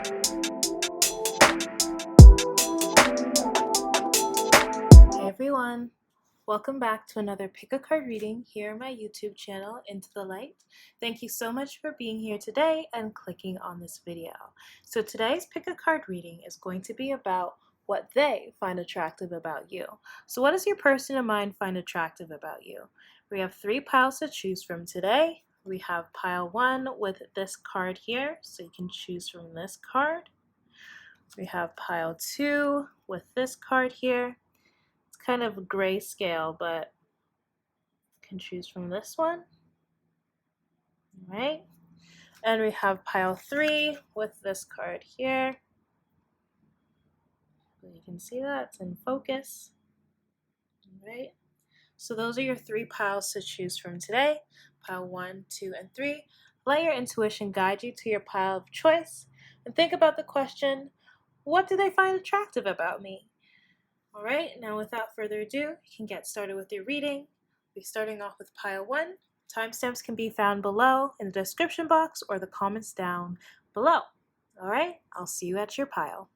Hey everyone, welcome back to another pick a card reading here on my YouTube channel, Into the Light. Thank you so much for being here today and clicking on this video. So today's pick a card reading is going to be about what they find attractive about you. So what does your person in mind find attractive about you? We have 3 piles to choose from today. We have pile 1 with this card here, so you can choose from this card. We have pile 2 with this card here. It's kind of grayscale, but you can choose from this one. All right. And we have pile 3 with this card here. You can see that it's in focus. All right. So those are your 3 piles to choose from today. Pile 1, 2, and 3. Let your intuition guide you to your pile of choice. And think about the question, what do they find attractive about me? All right, now without further ado, you can get started with your reading. We'll be starting off with pile 1. Timestamps can be found below in the description box or the comments down below. All right, I'll see you at your pile.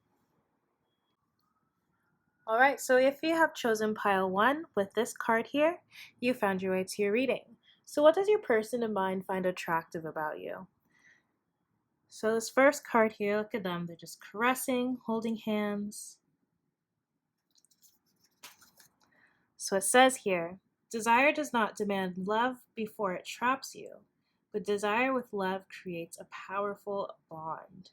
All right, so if you have chosen pile 1 with this card here, you found your way to your reading. So what does your person in mind find attractive about you? So this first card here, look at them. They're just caressing, holding hands. So it says here, desire does not demand love before it traps you, but desire with love creates a powerful bond.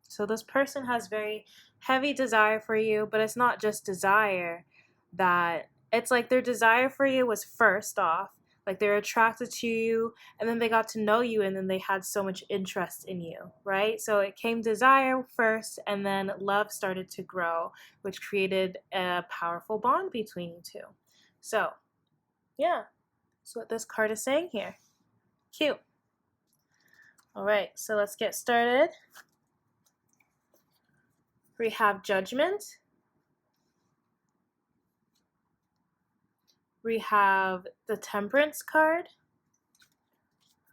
So this person has very heavy desire for you, but it's not just desire, that it's like their desire for you was first off, like they're attracted to you, and then they got to know you, and then they had so much interest in you, right? So it came desire first, and then love started to grow, which created a powerful bond between you two. So yeah, that's what this card is saying here. Cute. All right, so let's get started. We have Judgment. We have the Temperance card.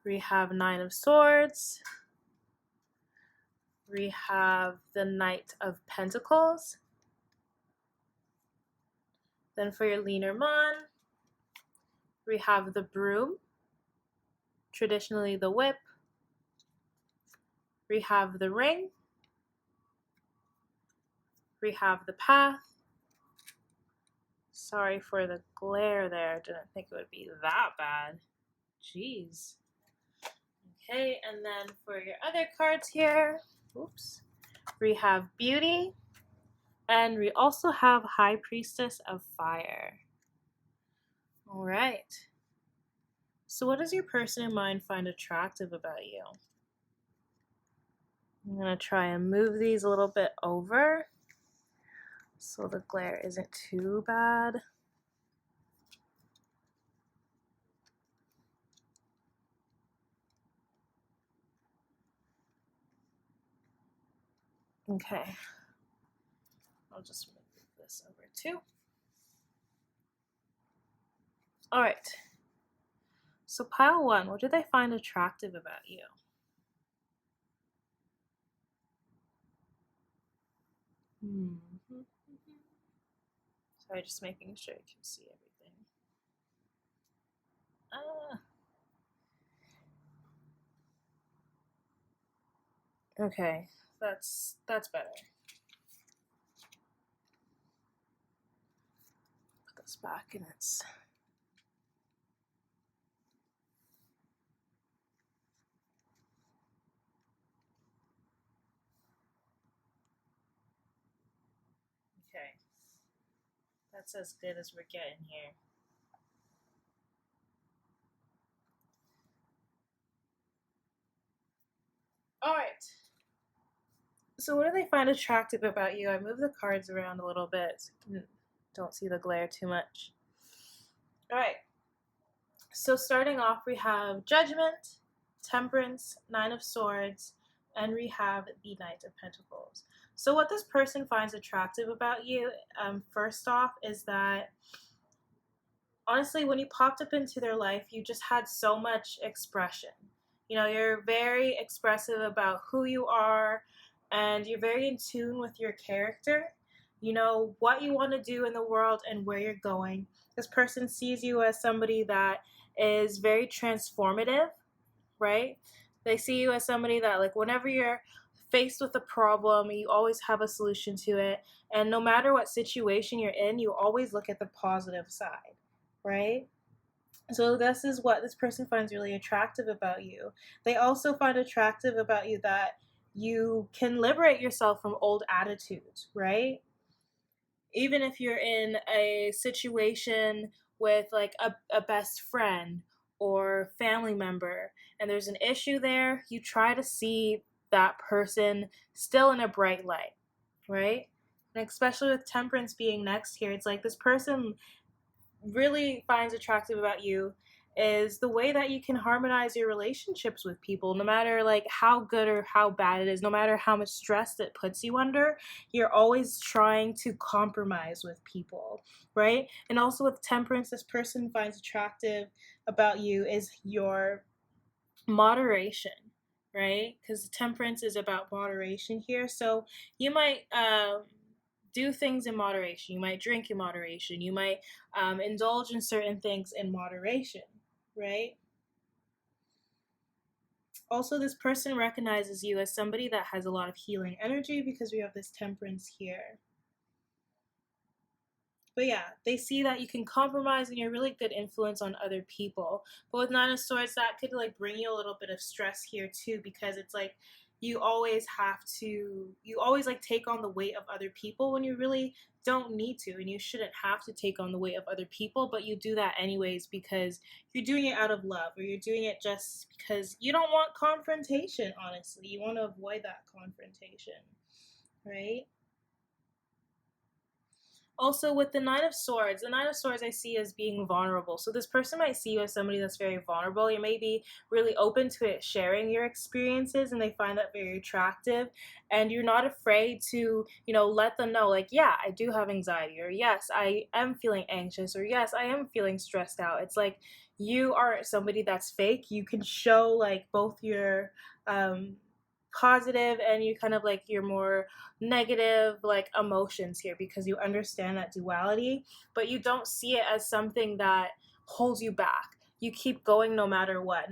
We have 9 of Swords. We have the Knight of Pentacles. Then for your Lenormand, we have the Broom, traditionally the Whip. We have the Ring. We have the Path. Sorry for the glare there. Didn't think it would be that bad. Jeez. Okay, and then for your other cards here, oops, we have Beauty, and we also have High Priestess of Fire. All right. So what does your person in mind find attractive about you? I'm going to try and move these a little bit over so the glare isn't too bad. Okay. I'll just move this over too. All right. So pile 1, what do they find attractive about you? Sorry, just making sure you can see everything. Okay, that's better. Put this back in its... Okay, that's as good as we're getting here. All right. So what do they find attractive about you? I moved the cards around a little bit so you don't see the glare too much. All right. So starting off, we have Judgment, Temperance, 9 of Swords, and we have the Knight of Pentacles. So what this person finds attractive about you, first off, is that honestly, when you popped up into their life, you just had so much expression. You know, you're very expressive about who you are, and you're very in tune with your character. You know what you want to do in the world and where you're going. This person sees you as somebody that is very transformative, right? They see you as somebody that, like, whenever you're faced with a problem, you always have a solution to it. And no matter what situation you're in, you always look at the positive side, right? So this is what this person finds really attractive about you. They also find attractive about you that you can liberate yourself from old attitudes, right? Even if you're in a situation with like a best friend or family member and there's an issue there, you try to see that person still in a bright light, right? And especially with temperance being next here, it's like this person really finds attractive about you is the way that you can harmonize your relationships with people, no matter like how good or how bad it is, no matter how much stress it puts you under. You're always trying to compromise with people, right? And also with temperance, this person finds attractive about you is your moderation, right? Because temperance is about moderation here. So you might do things in moderation. You might drink in moderation. You might indulge in certain things in moderation, right? Also, this person recognizes you as somebody that has a lot of healing energy because we have this temperance here. But yeah, they see that you can compromise and you're a really good influence on other people. But with Nine of Swords, that could like bring you a little bit of stress here too, because it's like you always like take on the weight of other people when you really don't need to, and you shouldn't have to take on the weight of other people, but you do that anyways because you're doing it out of love, or you're doing it just because you don't want confrontation. Honestly, you want to avoid that confrontation, right? Also, with the Nine of Swords I see as being vulnerable. So this person might see you as somebody that's very vulnerable. You may be really open to it, sharing your experiences, and they find that very attractive. And you're not afraid to, you know, let them know, like, yeah, I do have anxiety, or yes, I am feeling anxious, or yes, I am feeling stressed out. It's like you aren't somebody that's fake. You can show like both your positive and you kind of like your more negative like emotions here, because you understand that duality, but you don't see it as something that holds you back. You keep going no matter what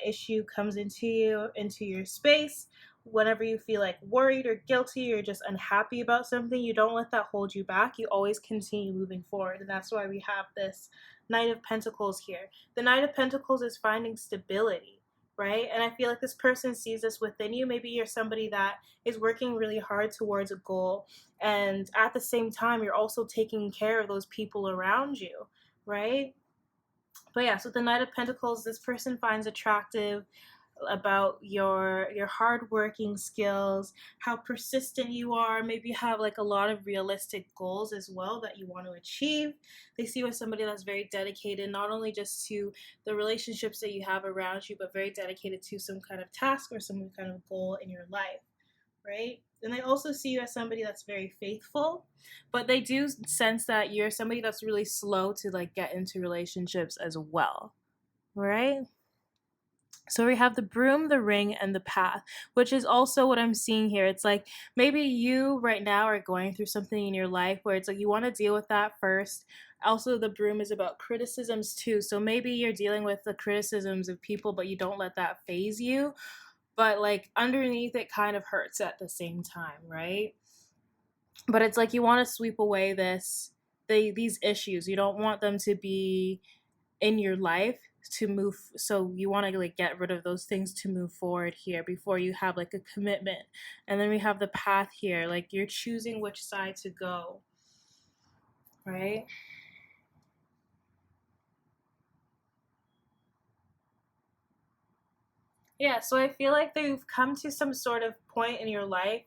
issue comes into your space. Whenever you feel like worried or guilty or just unhappy about something, you don't let that hold you back. You always continue moving forward, and that's why we have this Knight of Pentacles here. The Knight of Pentacles is finding stability, right? And I feel like this person sees this within you. Maybe you're somebody that is working really hard towards a goal, and at the same time, you're also taking care of those people around you, right? But yeah, so the Knight of Pentacles, this person finds attractive about your hardworking skills, how persistent you are. Maybe you have like a lot of realistic goals as well that you want to achieve. They see you as somebody that's very dedicated, not only just to the relationships that you have around you, but very dedicated to some kind of task or some kind of goal in your life, right? And they also see you as somebody that's very faithful, but they do sense that you're somebody that's really slow to like get into relationships as well, right? So we have the broom, the ring, and the path, which is also what I'm seeing here. It's like maybe you right now are going through something in your life where it's like you want to deal with that first. Also, the broom is about criticisms too. So maybe you're dealing with the criticisms of people, but you don't let that phase you. But like underneath, it kind of hurts at the same time, right? But it's like you want to sweep away these issues. You don't want them to be in your life to move, so you want to like get rid of those things to move forward here before you have like a commitment. And then we have the path here, like you're choosing which side to go, right? Yeah, so I feel like they've come to some sort of point in your life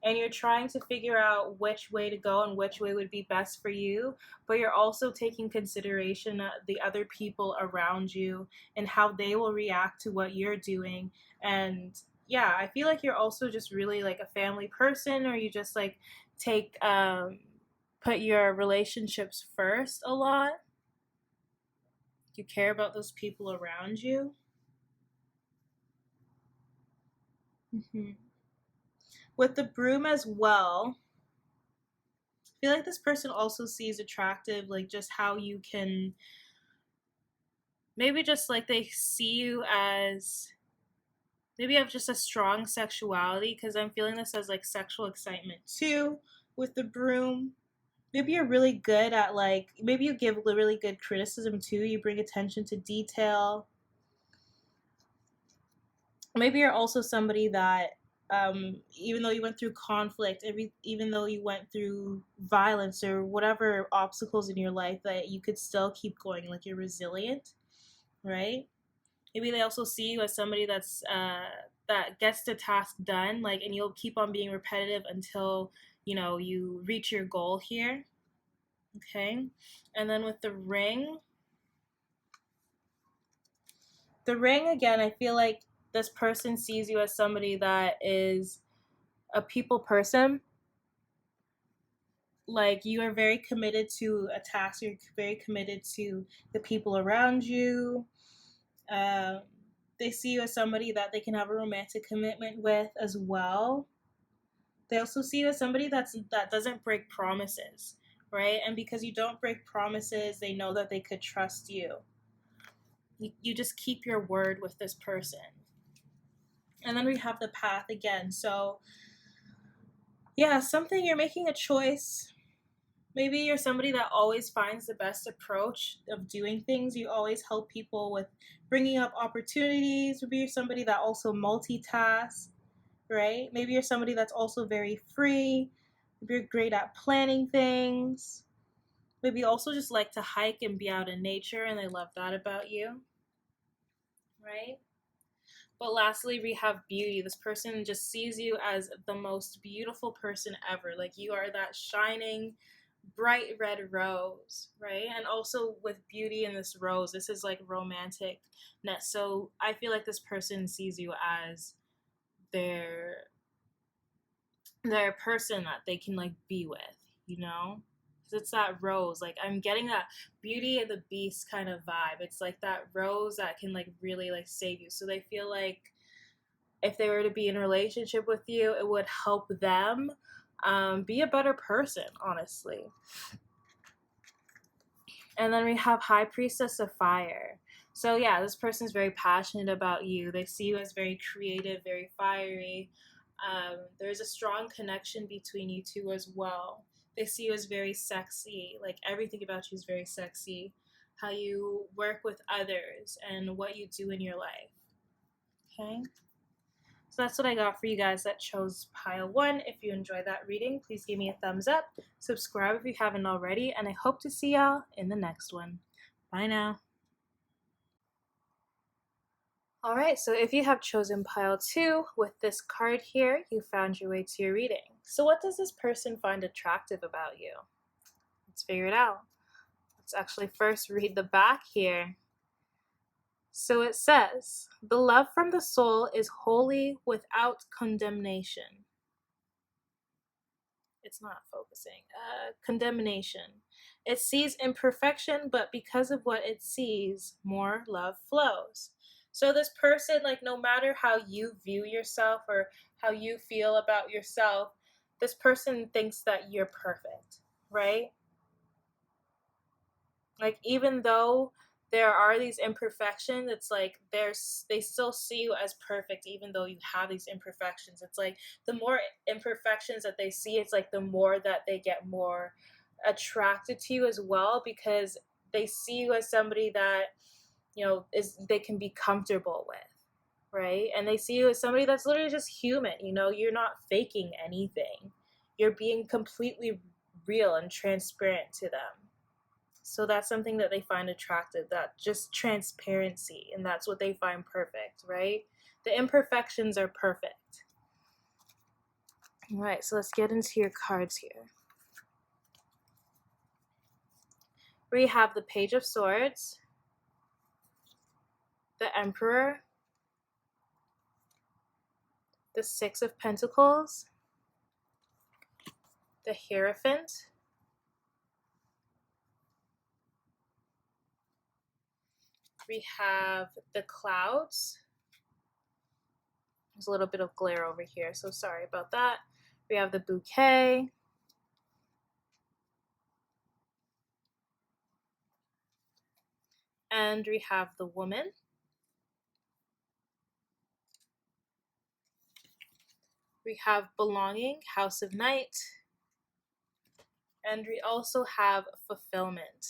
and you're trying to figure out which way to go and which way would be best for you, but you're also taking consideration the other people around you and how they will react to what you're doing. And yeah, I feel like you're also just really like a family person, or you just like take put your relationships first a lot. You care about those people around you. With the broom as well, I feel like this person also sees attractive, like just how you can, maybe just like they see you as, maybe you have just a strong sexuality, because I'm feeling this as like sexual excitement too with the broom. Maybe you're really good at, like, maybe you give really good criticism too. You bring attention to detail. Maybe you're also somebody that, even though you went through conflict, even though you went through violence or whatever obstacles in your life, that you could still keep going. Like, you're resilient, right? Maybe they also see you as somebody that gets the task done, like, and you'll keep on being repetitive until you reach your goal here. Okay, and then with the ring again, I feel like this person sees you as somebody that is a people person. Like, you are very committed to a task, you're very committed to the people around you. Um, they see you as somebody that they can have a romantic commitment with as well. They also see you as somebody that doesn't break promises, right? And because you don't break promises, they know that they could trust you. You just keep your word with this person. And then we have the path again. So yeah, something, you're making a choice. Maybe you're somebody that always finds the best approach of doing things. You always help people with bringing up opportunities. Maybe you're somebody that also multitasks, right? Maybe you're somebody that's also very free. Maybe you're great at planning things. Maybe you also just like to hike and be out in nature, and they love that about you, right? But lastly, we have beauty. This person just sees you as the most beautiful person ever. Like, you are that shining, bright red rose, right? And also with beauty in this rose, this is like romanticness. So I feel like this person sees you as their their person that they can like be with, you know? Because it's that rose. Like, I'm getting that Beauty and the Beast kind of vibe. It's like that rose that can like really like save you. So they feel like if they were to be in a relationship with you, it would help them be a better person, honestly. And then we have High Priestess of Fire. So yeah, this person's very passionate about you. They see you as very creative, very fiery. There's a strong connection between you two as well. They see you as very sexy. Like, everything about you is very sexy. How you work with others and what you do in your life. Okay? So that's what I got for you guys that chose pile 1. If you enjoyed that reading, please give me a thumbs up. Subscribe if you haven't already, and I hope to see y'all in the next one. Bye now. Alright, so if you have chosen pile 2 with this card here, you found your way to your reading. So what does this person find attractive about you? Let's figure it out. Let's actually first read the back here. So it says, "The love from the soul is holy without condemnation." It's not focusing. Condemnation. It sees imperfection, but because of what it sees, more love flows. So this person, like, no matter how you view yourself or how you feel about yourself, this person thinks that you're perfect, right? Like, even though there are these imperfections, it's like they still see you as perfect even though you have these imperfections. It's like the more imperfections that they see, it's like the more that they get more attracted to you as well, because they see you as somebody that is they can be comfortable with, right? And they see you as somebody that's literally just human. You're not faking anything. You're being completely real and transparent to them. So that's something that they find attractive, that just transparency, and that's what they find perfect, right? The imperfections are perfect. All right, so let's get into your cards here. We have the Page of Swords, the Emperor, the Six of Pentacles, the Hierophant, we have the Clouds, There's a little bit of glare over here, so sorry about that. We have the bouquet. And we have the woman. We have belonging, house of night. And we also have fulfillment.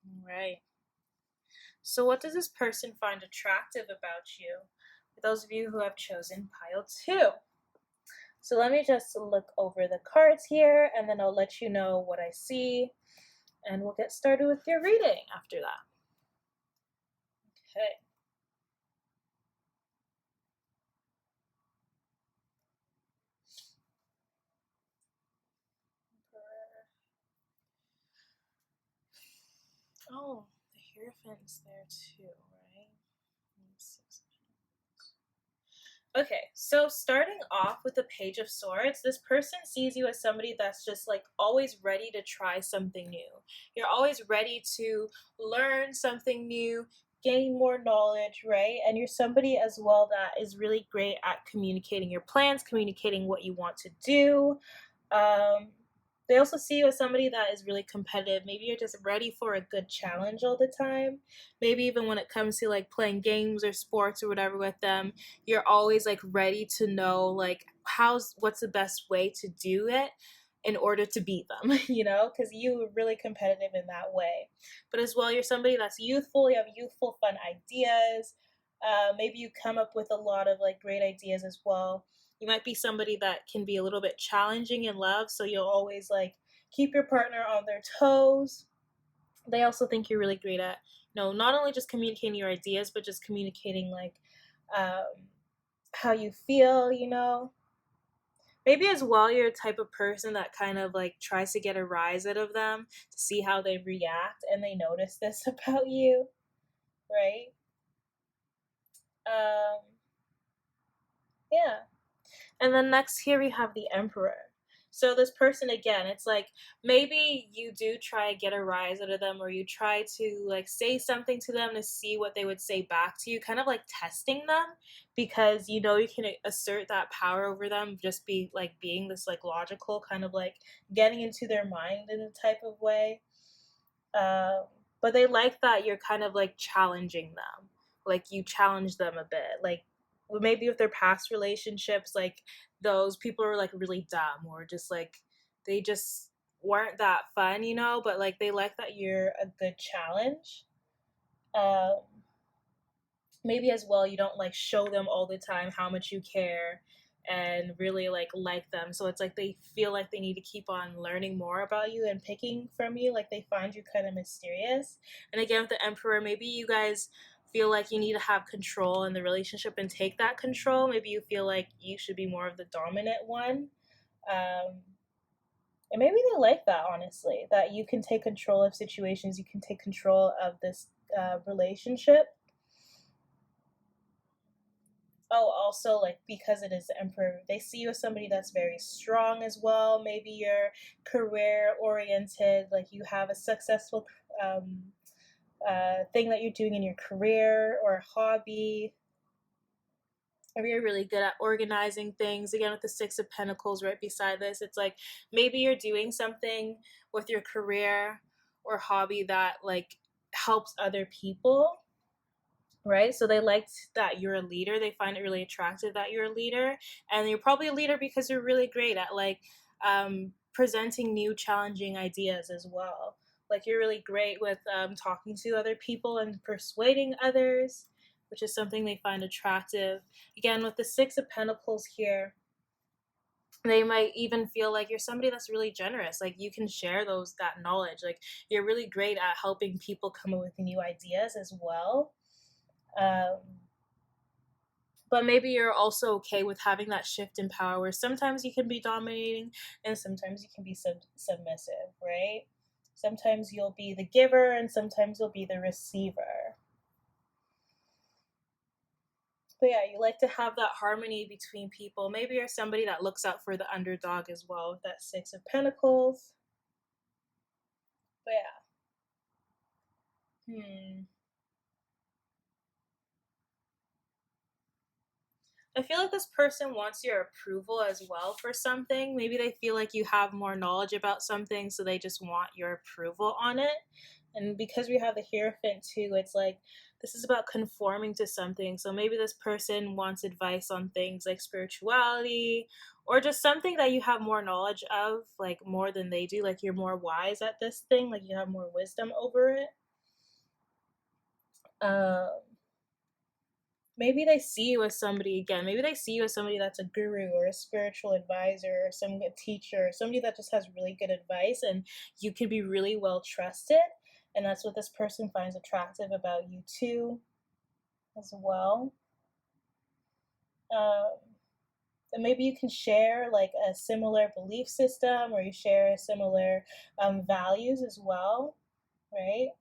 All right. So what does this person find attractive about you? For those of you who have chosen pile 2. So let me just look over the cards here, and then I'll let you know what I see, and we'll get started with your reading after that. Okay. Oh, the Hierophant's there too, right? Okay, so starting off with the Page of Swords, this person sees you as somebody that's just like always ready to try something new. You're always ready to learn something new, gain more knowledge, right? And you're somebody as well that is really great at communicating your plans, communicating what you want to do. Um, they also see you as somebody that is really competitive. Maybe you're just ready for a good challenge all the time. Maybe even when it comes to like playing games or sports or whatever with them, you're always like ready to know like what's the best way to do it in order to beat them, because you are really competitive in that way. But as well, you're somebody that's youthful, you have youthful fun ideas. Maybe you come up with a lot of like great ideas as well. You might be somebody that can be a little bit challenging in love, so you'll always like keep your partner on their toes. They also think you're really great at not only just communicating your ideas, but just communicating like how you feel. Maybe as well you're a type of person that kind of like tries to get a rise out of them to see how they react, and they notice this about you, right? um yeah. And then next here we have the Emperor. So this person again, it's like maybe you do try to get a rise out of them, or you try to like say something to them to see what they would say back to you, kind of like testing them, because you can assert that power over them, just being this like logical kind of like getting into their mind in a type of way. Um, but they like that you're kind of like challenging them, like you challenge them a bit, like maybe with their past relationships, like those people are like really dumb, or just like they just weren't that fun, but like they like that you're a good challenge. Um, Maybe as well you don't like show them all the time how much you care and really like them, so it's like they feel like they need to keep on learning more about you and picking from you, like they find you kind of mysterious. And again, with the Emperor, maybe you guys feel like you need to have control in the relationship and take that control. Maybe you feel like you should be more of the dominant one. um, and maybe they like that, honestly, that you can take control of situations, you can take control of this relationship. Oh, also, like, because it is the Emperor, they see you as somebody that's very strong as well. Maybe you're career oriented, like you have a successful thing that you're doing in your career or hobby. Maybe you're really good at organizing things. Again, with the Six of Pentacles right beside this, it's like maybe you're doing something with your career or hobby that like helps other people, right? So they liked that you're a leader. They find it really attractive that you're a leader, and you're probably a leader because you're really great at like presenting new, challenging ideas as well. Like you're really great with talking to other people and persuading others, which is something they find attractive. Again, with the Six of Pentacles here, they might even feel like you're somebody that's really generous, like you can share that knowledge, like you're really great at helping people come up with new ideas as well. um, but maybe you're also okay with having that shift in power, where sometimes you can be dominating and sometimes you can be submissive, right? Sometimes you'll be the giver and sometimes you'll be the receiver. But yeah, you like to have that harmony between people. Maybe you're somebody that looks out for the underdog as well, with that Six of Pentacles. But yeah. I feel like this person wants your approval as well for something. Maybe they feel like you have more knowledge about something, so they just want your approval on it. And because we have the Hierophant too, it's like this is about conforming to something. So maybe this person wants advice on things like spirituality or just something that you have more knowledge of, like more than they do. Like you're more wise at this thing, like you have more wisdom over it. Um, Maybe they see you as somebody again. Maybe they see you as somebody that's a guru or a spiritual advisor or some good teacher, or somebody that just has really good advice, and you can be really well trusted. And that's what this person finds attractive about you too, as well. Um, and maybe you can share like a similar belief system, or you share similar values as well, right?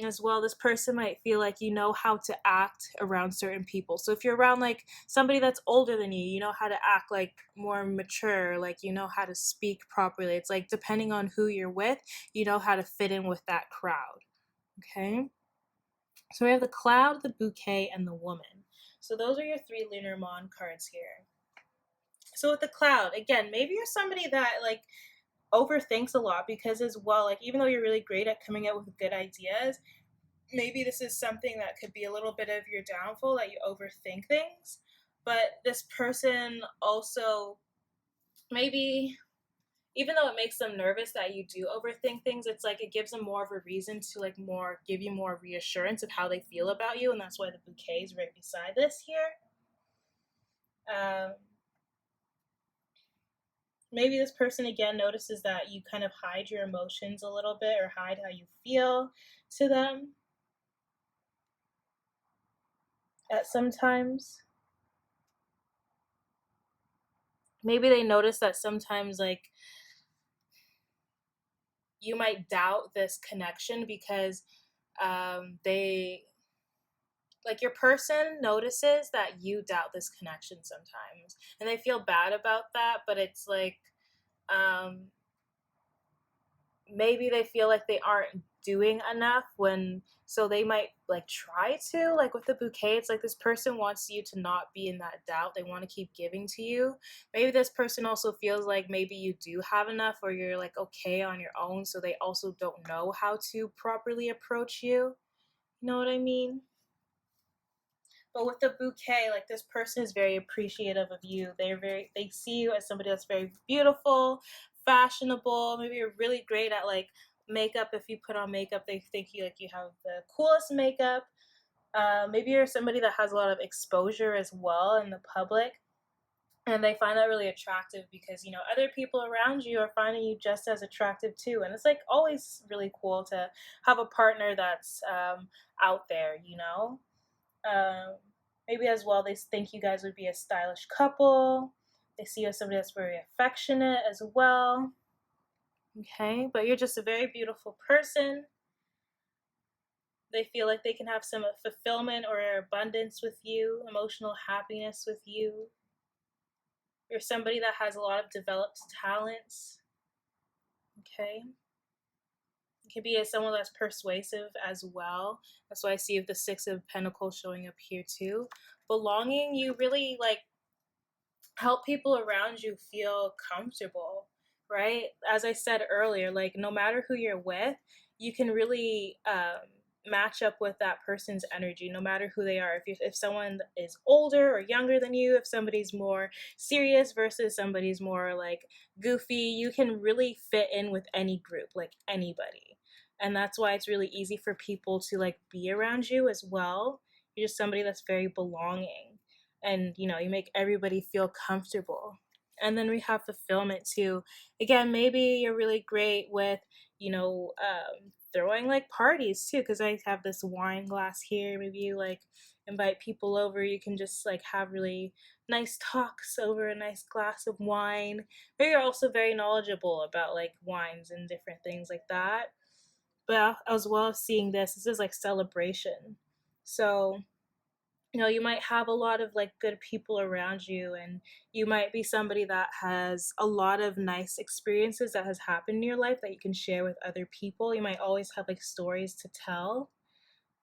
As well, this person might feel like you know how to act around certain people. So if you're around like somebody that's older than you, you know how to act like more mature, like you know how to speak properly. It's like depending on who you're with, you know how to fit in with that crowd. Okay? So we have the cloud, the bouquet, and the woman. So those are your three Lenormand cards here. So with the cloud, again, maybe you're somebody that like overthinks a lot, because as well, like even though you're really great at coming up with good ideas, maybe this is something that could be a little bit of your downfall, that you overthink things. But this person also, maybe even though it makes them nervous that you do overthink things, it's like it gives them more of a reason to like more give you more reassurance of how they feel about you. And that's why the bouquet is right beside this here. um, Maybe this person again notices that you kind of hide your emotions a little bit, or hide how you feel to them at sometimes. Maybe they notice that sometimes like you might doubt this connection because they like your person notices that you doubt this connection sometimes, and they feel bad about that. But it's like um maybe they feel like they aren't doing enough, when so they might like try to, like with the bouquet, it's like this person wants you to not be in that doubt. They want to keep giving to you. Maybe this person also feels like maybe you do have enough, or you're like okay on your own, so they also don't know how to properly approach you. You know what I mean? But with the bouquet, like this person is very appreciative of you. They see you as somebody that's very beautiful, fashionable. Maybe you're really great at like makeup. If you put on makeup, they think you like you have the coolest makeup. Maybe you're somebody that has a lot of exposure as well in the public, and they find that really attractive because other people around you are finding you just as attractive too. And it's like always really cool to have a partner that's out there. Um, Maybe as well, they think you guys would be a stylish couple. They see you as somebody that's very affectionate as well. Okay, but you're just a very beautiful person. They feel like they can have some fulfillment or abundance with you, emotional happiness with you. You're somebody that has a lot of developed talents. Okay. You can be someone that's persuasive as well. That's why I see the Six of Pentacles showing up here too. Belonging, you really like help people around you feel comfortable, right? As I said earlier, like no matter who you're with, you can really match up with that person's energy, no matter who they are. If someone is older or younger than you, if somebody's more serious versus somebody's more like goofy, you can really fit in with any group, like anybody. And that's why it's really easy for people to like be around you as well. You're just somebody that's very belonging, and you make everybody feel comfortable. And then we have fulfillment too. Again, maybe you're really great with throwing like parties too, because I have this wine glass here. Maybe you like invite people over. You can just like have really nice talks over a nice glass of wine. Maybe you're also very knowledgeable about like wines and different things like that. But as well as seeing this is like celebration. So you might have a lot of like good people around you, and you might be somebody that has a lot of nice experiences that has happened in your life that you can share with other people. You might always have like stories to tell.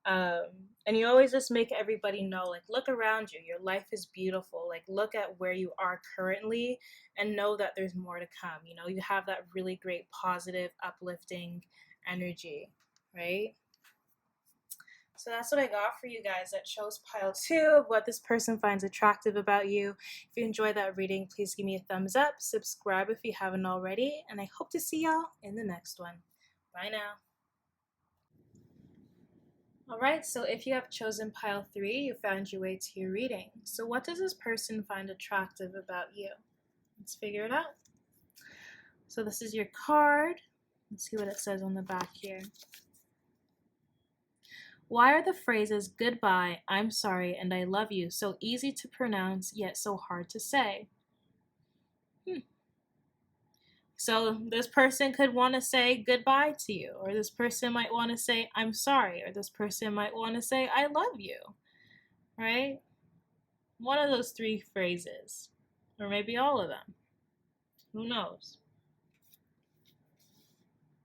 um, And you always just make everybody know, like, look around you. Your life is beautiful. Like, look at where you are currently and know that there's more to come. You know, you have that really great, positive, uplifting energy, right? So that's what I got for you guys that chose pile 2 of what this person finds attractive about you. If you enjoyed that reading, please give me a thumbs up, subscribe if you haven't already, and I hope to see y'all in the next one. Bye now. Alright, so if you have chosen pile 3, you found your way to your reading. So what does this person find attractive about you? Let's figure it out. So this is your card. Let's see what it says on the back here. Why are the phrases goodbye, I'm sorry, and I love you so easy to pronounce yet so hard to say? So this person could want to say goodbye to you, or this person might want to say I'm sorry, or this person might want to say I love you, right? One of those 3 phrases, or maybe all of them. Who knows?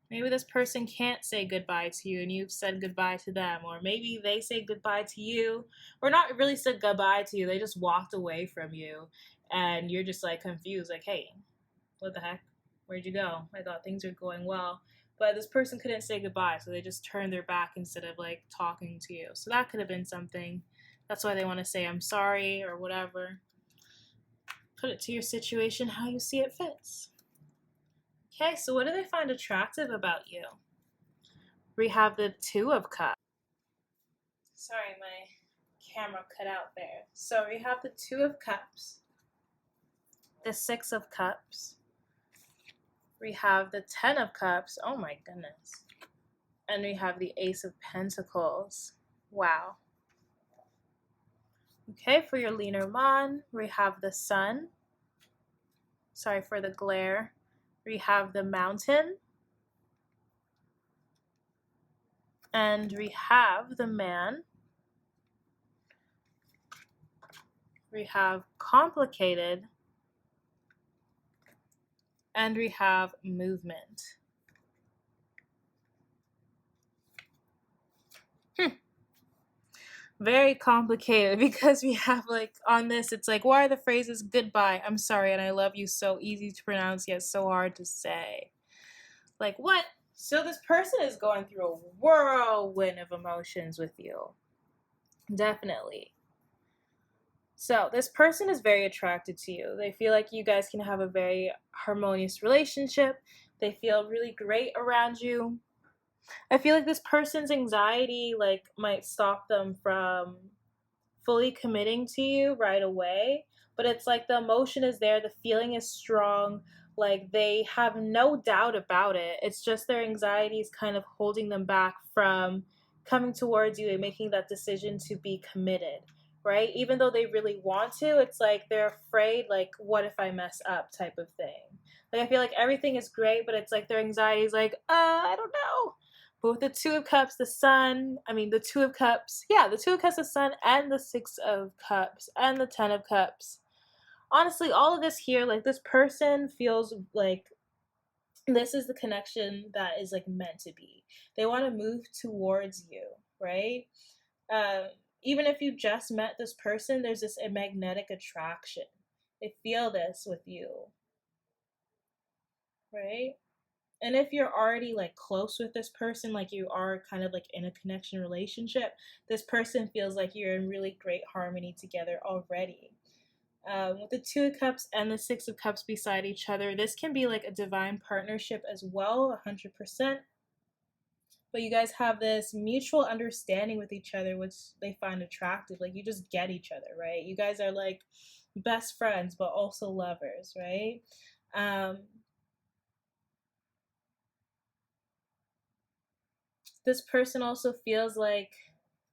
Maybe this person can't say goodbye to you and you've said goodbye to them, or maybe they say goodbye to you, or not really said goodbye to you, they just walked away from you and you're just like confused, like, hey, what the heck? Where'd you go? I thought things were going well. But this person couldn't say goodbye, so they just turned their back instead of like talking to you. So that could have been something. That's why they want to say I'm sorry or whatever. Put it to your situation how you see it fits. Okay, so what do they find attractive about you? We have the 2 of Cups. Sorry, my camera cut out there. So we have the 2 of Cups, the 6 of Cups, we have the 10 of Cups, oh my goodness, and we have the Ace of Pentacles. Wow. Okay, for your Lenormand, we have the Sun. Sorry for the glare. We have the Mountain. And we have the Man. We have Complicated. And we have Movement. Very complicated because we have like on this, it's like, why are the phrases goodbye, I'm sorry, and I love you so easy to pronounce yet so hard to say? Like, what? So this person is going through a whirlwind of emotions with you. Definitely. So this person is very attracted to you. They feel like you guys can have a very harmonious relationship. They feel really great around you. I feel like this person's anxiety like might stop them from fully committing to you right away, but it's like the emotion is there, the feeling is strong, like they have no doubt about it. It's just their anxiety is kind of holding them back from coming towards you and making that decision to be committed, right? Even though they really want to, it's like they're afraid, like, what if I mess up type of thing. Like, I feel like everything is great, but it's like their anxiety is like, I don't know. But with the 2 of Cups, the Sun, the 2 of Cups, the 2 of Cups, the Sun, and the 6 of Cups, and the 10 of Cups. Honestly, all of this here, like, this person feels like this is the connection that is, like, meant to be. They want to move towards you, right? Even if you just met this person, there's this magnetic attraction. They feel this with you, right? And if you're already like close with this person, like you are kind of like in a connection relationship, this person feels like you're in really great harmony together already. With the 2 of Cups and the 6 of Cups beside each other, this can be like a divine partnership as well, 100%. But you guys have this mutual understanding with each other, which they find attractive. Like, you just get each other, right? You guys are like best friends, but also lovers, right? This person also feels like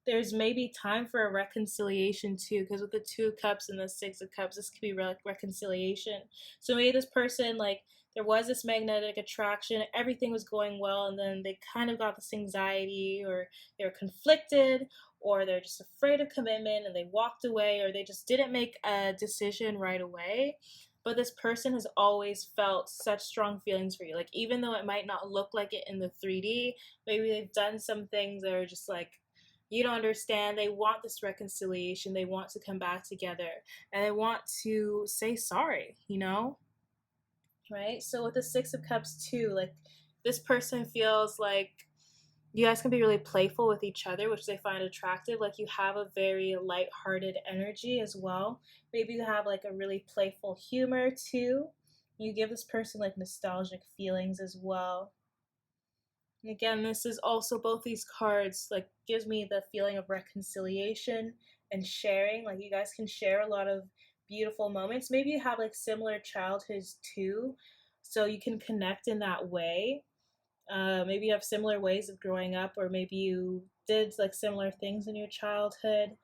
there's maybe time for a reconciliation too, because with the 2 of Cups and the 6 of Cups, this could be reconciliation. So maybe this person, like, there was this magnetic attraction, everything was going well, and then they kind of got this anxiety, or they're conflicted, or they're just afraid of commitment and they walked away, or they just didn't make a decision right away. But this person has always felt such strong feelings for you. Like, even though it might not look like it in the 3D, maybe they've done some things that are just like, you don't understand. They want this reconciliation. They want to come back together and they want to say sorry, you know? Right? So with the Six of Cups too, like this person feels like you guys can be really playful with each other, which they find attractive. Like you have a very light-hearted energy as well. Maybe you have like a really playful humor too. You give this person like nostalgic feelings as well. And again, this is also both these cards like gives me the feeling of reconciliation and sharing. Like you guys can share a lot of beautiful moments. Maybe you have like similar childhoods too, so you can connect in that way. Maybe you have similar ways of growing up, or maybe you did like similar things in your childhood,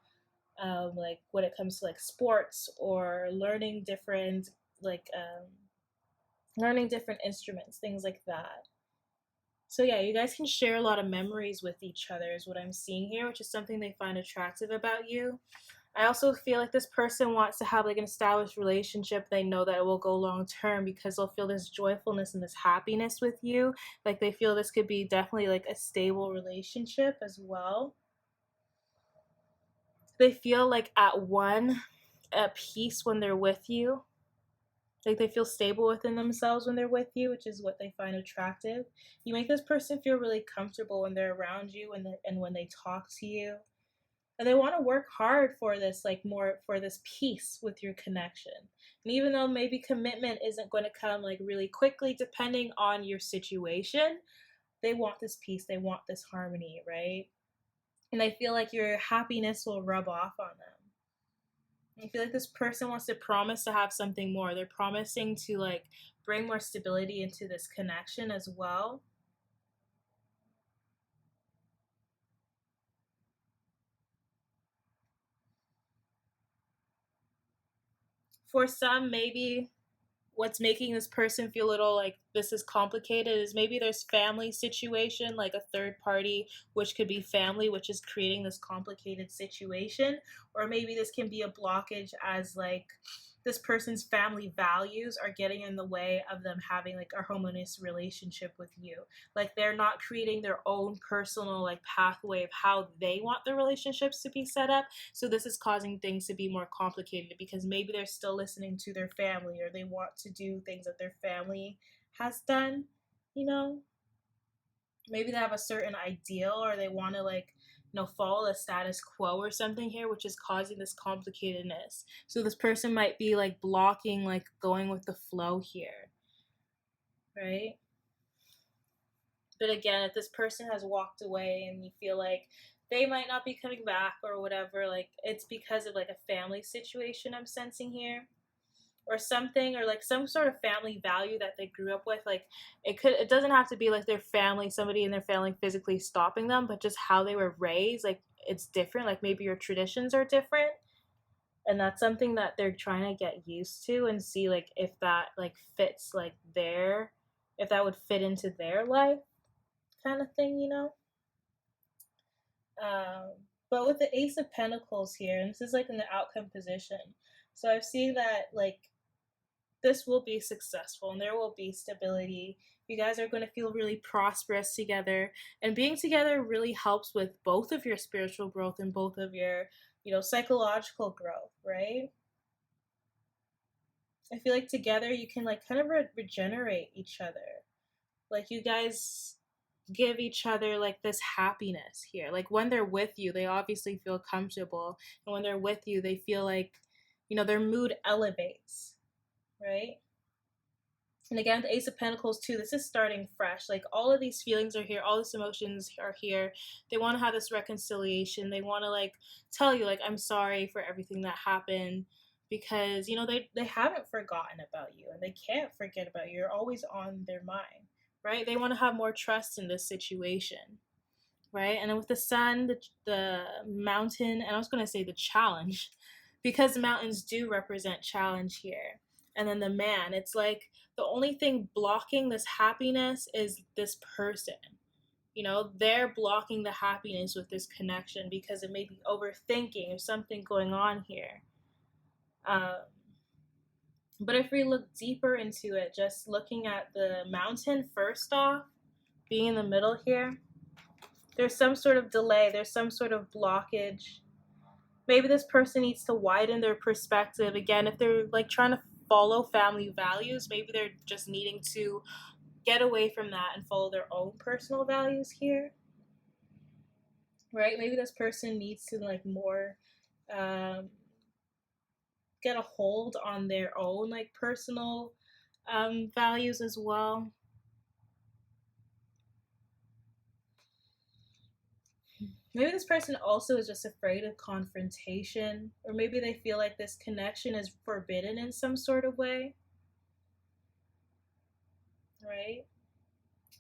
like when it comes to like sports or like learning different instruments, things like that. So yeah, you guys can share a lot of memories with each other is what I'm seeing here, which is something they find attractive about you. I also feel like this person wants to have like an established relationship. They know that it will go long term because they'll feel this joyfulness and this happiness with you. Like they feel this could be definitely like a stable relationship as well. They feel like at peace when they're with you. Like they feel stable within themselves when they're with you, which is what they find attractive. You make this person feel really comfortable when they're around you and when they talk to you. And they want to work hard for this, like more for this peace with your connection. And even though maybe commitment isn't going to come like really quickly, depending on your situation, they want this peace, they want this harmony, right? And I feel like your happiness will rub off on them. I feel like this person wants to promise to have something more. They're promising to like bring more stability into this connection as well. For some, maybe what's making this person feel a little like this is complicated is maybe there's family situation, like a third party, which could be family, which is creating this complicated situation. Or maybe this can be a blockage as like this person's family values are getting in the way of them having like a harmonious relationship with you. Like they're not creating their own personal like pathway of how they want their relationships to be set up. So this is causing things to be more complicated because maybe they're still listening to their family or they want to do things that their family has done, you know? Maybe they have a certain ideal or they want to like follow the status quo or something here, which is causing this complicatedness. So this person might be like blocking like going with the flow here, right? But again, if this person has walked away and you feel like they might not be coming back or whatever, like it's because of like a family situation I'm sensing here or something, or like some sort of family value that they grew up with. Like it doesn't have to be like their family, somebody in their family physically stopping them, but just how they were raised, like it's different. Like maybe your traditions are different, and that's something that they're trying to get used to and see like if that like fits like their, if that would fit into their life kind of thing, you know. um but with the Ace of Pentacles here, and this is like in the outcome position, so I've seen that like this will be successful and there will be stability. You guys are going to feel really prosperous together, and being together really helps with both of your spiritual growth and both of your, psychological growth, right? I feel like together you can like kind of regenerate each other. Like you guys give each other like this happiness here. Like when they're with you, they obviously feel comfortable, and when they're with you, they feel like, their mood elevates, right? And again, the Ace of Pentacles too, this is starting fresh. Like all of these feelings are here, all these emotions are here. They want to have this reconciliation. They want to like tell you like, I'm sorry for everything that happened, because they haven't forgotten about you and they can't forget about you. You're always on their mind, right? They want to have more trust in this situation, right? And then with the sun, the mountain, and I was going to say the challenge, because mountains do represent challenge here. And then the man, it's like the only thing blocking this happiness is this person. They're blocking the happiness with this connection because it may be overthinking or something going on here. Um, but if we look deeper into it, just looking at the mountain first off, being in the middle here, There's some sort of delay. There's some sort of blockage. Maybe this person needs to widen their perspective. Again, if they're like trying to follow family values, maybe they're just needing to get away from that and follow their own personal values here. Right? Maybe this person needs to like more get a hold on their own like personal values as well. Maybe this person also is just afraid of confrontation, or maybe they feel like this connection is forbidden in some sort of way, right?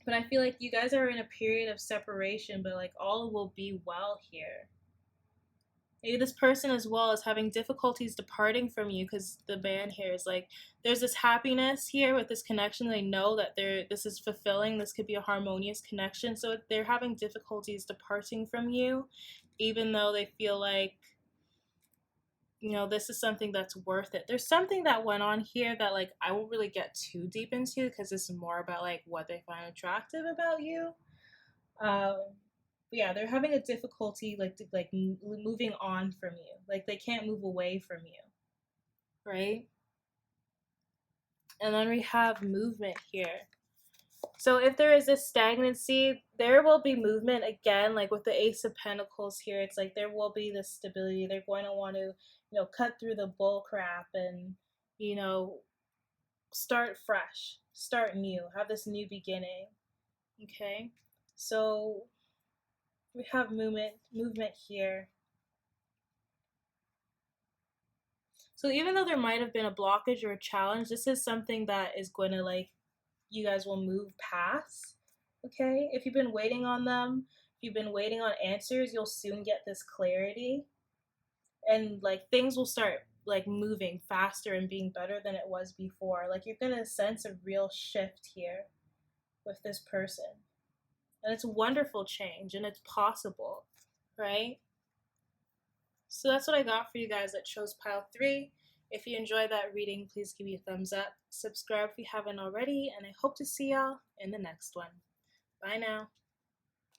But I feel like you guys are in a period of separation, but like all will be well here. Maybe this person as well is having difficulties departing from you because the man here is like, there's this happiness here with this connection. They know that this is fulfilling. This could be a harmonious connection. So they're having difficulties departing from you, even though they feel like, you know, this is something that's worth it. There's something that went on here that like I won't really get too deep into because this is more about like what they find attractive about you. Yeah, they're having a difficulty like moving on from you. Like they can't move away from you, right? And then we have movement here. So if there is a stagnancy, there will be movement again. Like with the Ace of Pentacles here, it's like there will be this stability. They're going to want to, you know, cut through the bull crap and, you know, start fresh, start new, have this new beginning. Okay, so we have movement here. So even though there might have been a blockage or a challenge, this is something that is going to like, you guys will move past. Okay, if you've been waiting on them, if you've been waiting on answers, you'll soon get this clarity, and like things will start like moving faster and being better than it was before. Like you're gonna sense a real shift here with this person, and it's a wonderful change and it's possible, right? So that's what I got for you guys that chose pile 3. If you enjoyed that reading, please give me a thumbs up. Subscribe if you haven't already, and I hope to see y'all in the next one. Bye now.